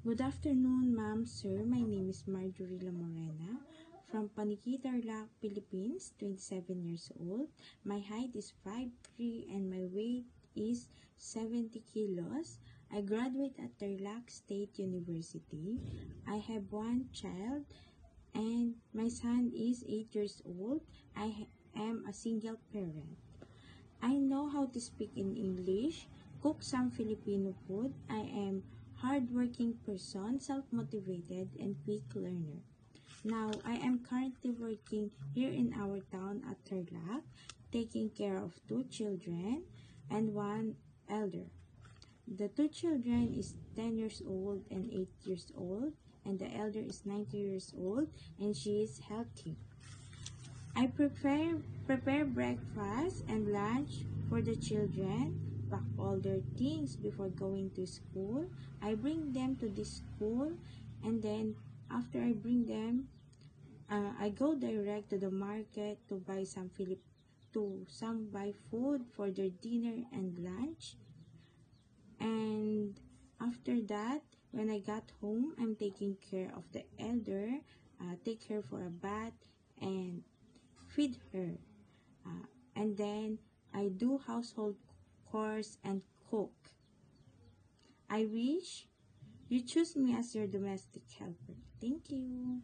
Good afternoon, ma'am, sir. My name is Marjorie La Morena from Paniki, Tarlac, Philippines, 27 years old. My height is 5'3" and my weight is 70 kilos. I graduate at Tarlac State University. I have one child and my son is 8 years old. I am a single parent. I know how to speak in English, cook some Filipino food. I am hardworking person, self-motivated, and quick learner. Now, I am currently working here in our town at Tarlac, taking care of 2 children and 1 elder. The 2 children is 10 years old and 8 years old, and the elder is 90 years old, and she is healthy. I prepare breakfast and lunch for the children, pack all their things before going to school. I bring them to the school, and then after I bring them, I go direct to the market to buy buy food for their dinner and lunch. And after that, when I got home, I'm taking care of the elder, take her for a bath, and feed her. And then I do household chores and cook. I wish you choose me as your domestic helper. Thank you.